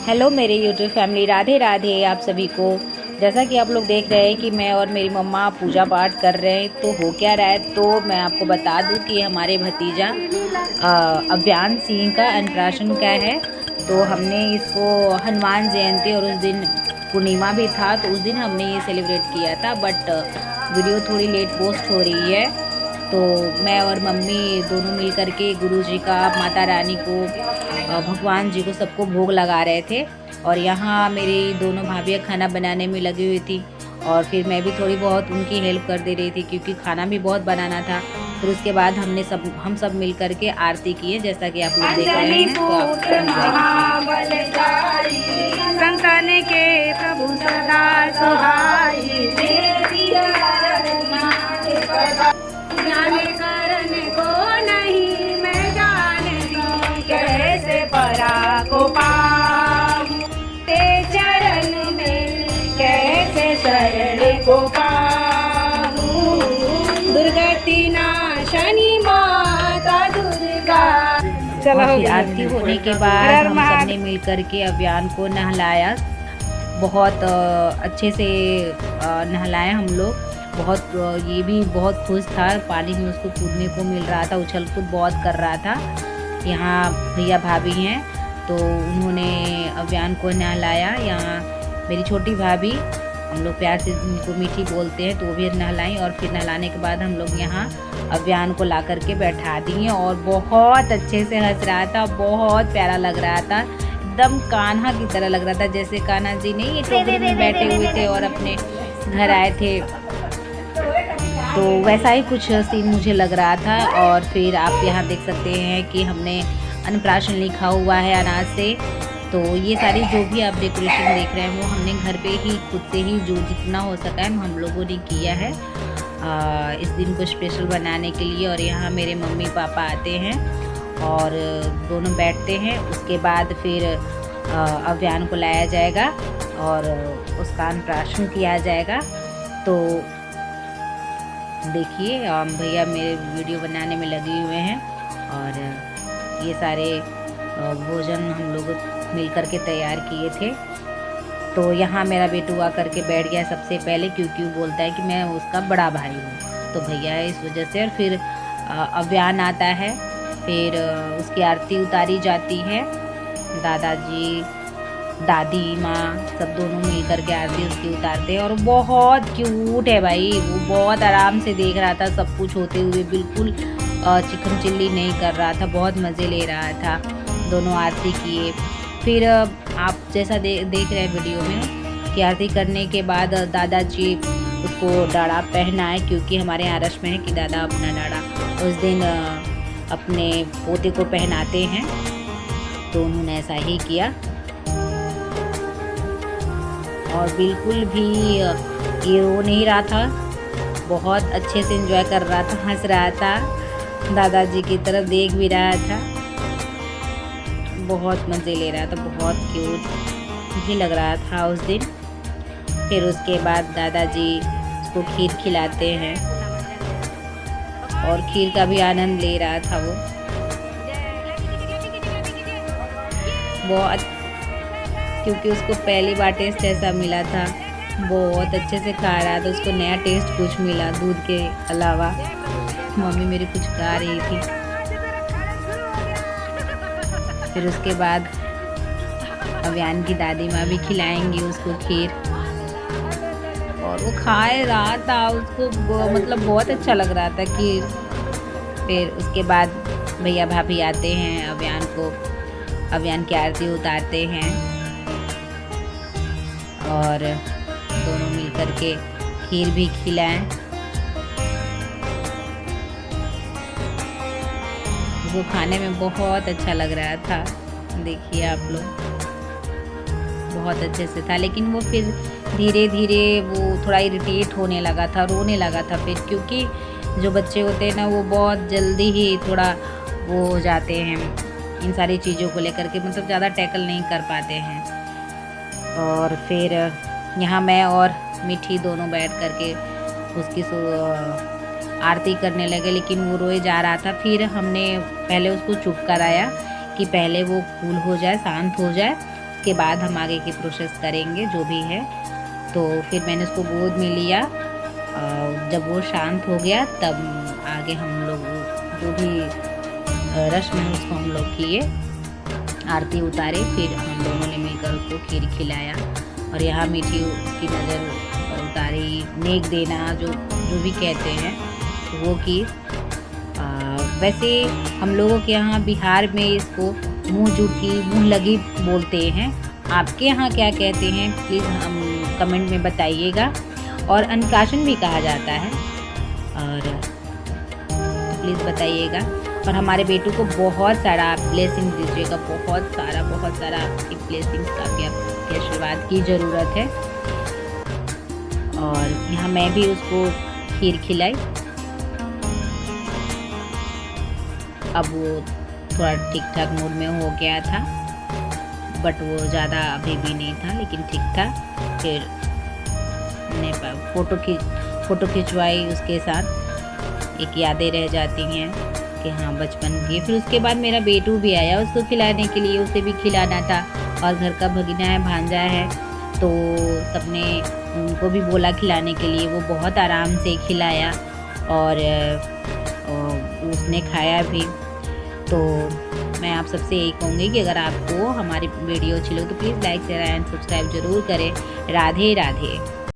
Hello मेरे YouTube family, Radhe Radhe आप सभी को। जैसा कि आप लोग देख रहे हैं कि मैं और मेरी मम्मा पूजा पाठ कर रहे हैं, तो हो क्या रहा है तो मैं आपको बता दूं कि हमारे भतीजा अव्यान सिंह का अन्नप्राशन का है। तो हमने इसको हनुमान जयंती और उस दिन पूर्णिमा भी था, तो उस दिन हमने ये सेलिब्रेट किया था। बट वीडियो थोड़ी लेट पोस्ट हो रही है, तो मैं और मम्मी दोनों मिल कर के गुरु जी का, माता रानी को, भगवान जी को, सबको भोग लगा रहे थे। और यहाँ मेरी दोनों भाभियाँ खाना बनाने में लगी हुई थी, और फिर मैं भी थोड़ी बहुत उनकी हेल्प कर दे रही थी क्योंकि खाना भी बहुत बनाना था। फिर उसके बाद हम सब मिल कर के आरती किए, जैसा कि आप लोग देख रहे हैं। तो आप संतन के प्रभु सदा सुहाई, ज्ञान करने को नहीं मैं जानती, कैसे परा को पाऊं ते चरण में, कैसे शरण को पाऊं। दुर्गति नाशनी माता दुर्गा। और फिर आरती होने के बाद हम सब ने मिल कर के अव्यान को नहलाया। बहुत अच्छे से नहलाए हम लोग। बहुत ये भी बहुत खुश था, पानी में उसको कूदने को मिल रहा था, उछल कूद बहुत कर रहा था। यहाँ भैया भाभी हैं, तो उन्होंने अव्यान को नहलाया। यहाँ मेरी छोटी भाभी, हम लोग प्यार से उनको मीठी बोलते हैं, तो वो भी नहलाई। और फिर नहलाने के बाद हम लोग यहाँ अव्यान को ला करके बैठा दिए, और बहुत अच्छे से हंस रहा था, बहुत प्यारा लग रहा था, एकदम कान्हा की तरह लग रहा था। जैसे कान्हा जी नहीं ये टोकरी में बैठे हुए थे और अपने घर आए थे, तो वैसा ही कुछ सीन मुझे लग रहा था। और फिर आप यहाँ देख सकते हैं कि हमने अन्नप्राशन लिखा हुआ है अनाज से। तो ये सारी जो भी आप डेकोरेशन देख रहे हैं वो हमने घर पे ही खुद से ही जो जितना हो सका है हम लोगों ने किया है इस दिन को स्पेशल बनाने के लिए। और यहाँ मेरे मम्मी पापा आते हैं और दोनों बैठते हैं। उसके बाद फिर अव्यान को लाया जाएगा और उसका अन्नप्राशन किया जाएगा। तो देखिए भैया मेरे वीडियो बनाने में लगे हुए हैं, और ये सारे भोजन हम लोग मिल कर के तैयार किए थे। तो यहाँ मेरा बेटू आ करके बैठ गया सबसे पहले, क्योंकि वो बोलता है कि मैं उसका बड़ा भाई हूँ, तो भैया है इस वजह से। और फिर अव्यान आता है, फिर उसकी आरती उतारी जाती है। दादाजी, दादी माँ सब दोनों मिल कर के आरती उसकी उतारते हैं। और बहुत क्यूट है भाई, वो बहुत आराम से देख रहा था सब कुछ होते हुए, बिल्कुल चिकन चिल्ली नहीं कर रहा था, बहुत मज़े ले रहा था। दोनों आरती किए। फिर आप जैसा देख रहे हैं वीडियो में कि आरती करने के बाद दादाजी उसको डाढ़ा पहनाए, क्योंकि हमारे यहाँ रस्म है कि दादा अपना डाढ़ा उस दिन अपने पोते को पहनाते हैं, तो उन्होंने ऐसा ही किया। और बिल्कुल भी ये रो नहीं रहा था, बहुत अच्छे से एंजॉय कर रहा था, हंस रहा था, दादाजी की तरफ देख भी रहा था, बहुत मज़े ले रहा था, बहुत क्यूट भी लग रहा था उस दिन। फिर उसके बाद दादाजी उसको खीर खिलाते हैं, और खीर का भी आनंद ले रहा था वो बहुत, क्योंकि उसको पहली बार टेस्ट ऐसा मिला था, बहुत अच्छे से खा रहा था। उसको नया टेस्ट कुछ मिला दूध के अलावा। मम्मी मेरी कुछ गा रही थी। फिर उसके बाद अव्यान की दादी माँ भी खिलाएंगी उसको खीर, और वो खा रहा था, उसको मतलब बहुत अच्छा लग रहा था खीर। फिर उसके बाद भैया भाभी आते हैं, अव्यान की आरती उतारते हैं, और दोनों मिलकर के खीर भी खिलाएं। वो खाने में बहुत अच्छा लग रहा था, देखिए आप लोग, बहुत अच्छे से था। लेकिन वो फिर धीरे धीरे वो थोड़ा इरिटेट होने लगा था, रोने लगा था फिर, क्योंकि जो बच्चे होते हैं ना वो बहुत जल्दी ही थोड़ा वो हो जाते हैं इन सारी चीज़ों को लेकर के, मतलब ज़्यादा टैकल नहीं कर पाते हैं। और फिर यहाँ मैं और मीठी दोनों बैठ कर के उसकी आरती करने लगे, लेकिन वो रोए जा रहा था। फिर हमने पहले उसको चुप कराया कि पहले वो कूल हो जाए, शांत हो जाए, उसके बाद हम आगे की प्रोसेस करेंगे जो भी है। तो फिर मैंने उसको गोद में लिया। जब वो शांत हो गया तब आगे हम लोग जो भी रस्म है उसको हम लोग किए, आरती उतारे। फिर हम लोगों ने मिलकर उसको खीर खिलाया और यहाँ मीठी की नज़र उतारी, नेक देना जो भी कहते हैं वो की। वैसे हम लोगों के यहाँ बिहार में इसको मुँह जूठी, मुँह लगी बोलते हैं। आपके यहाँ क्या कहते हैं प्लीज़ हम कमेंट में बताइएगा। और अन्नप्राशन भी कहा जाता है, और प्लीज़ बताइएगा। और हमारे बेटू को बहुत सारा आप ब्लेसिंग दीजिएगा, बहुत सारा आपकी ब्लेसिंग्स का भी आपके आशीर्वाद की ज़रूरत है। और यहाँ मैं भी उसको खीर खिलाई। अब वो थोड़ा ठीक ठाक मूड में हो गया था, बट वो ज़्यादा अभी भी नहीं था, लेकिन ठीक था। फिर मैंने फ़ोटो खिंचवाई उसके साथ। एक यादें रह जाती हैं कि हाँ बचपन की। फिर उसके बाद मेरा बेटू भी आया उसको खिलाने के लिए, उसे भी खिलाना था। और घर का भगीना है, भांजा है, तो सबने उनको भी बोला खिलाने के लिए। वो बहुत आराम से खिलाया और उसने खाया भी। तो मैं आप सबसे यही कहूँगी कि अगर आपको हमारी वीडियो अच्छी लगे तो please like share and subscribe ज़रूर करें। राधे राधे।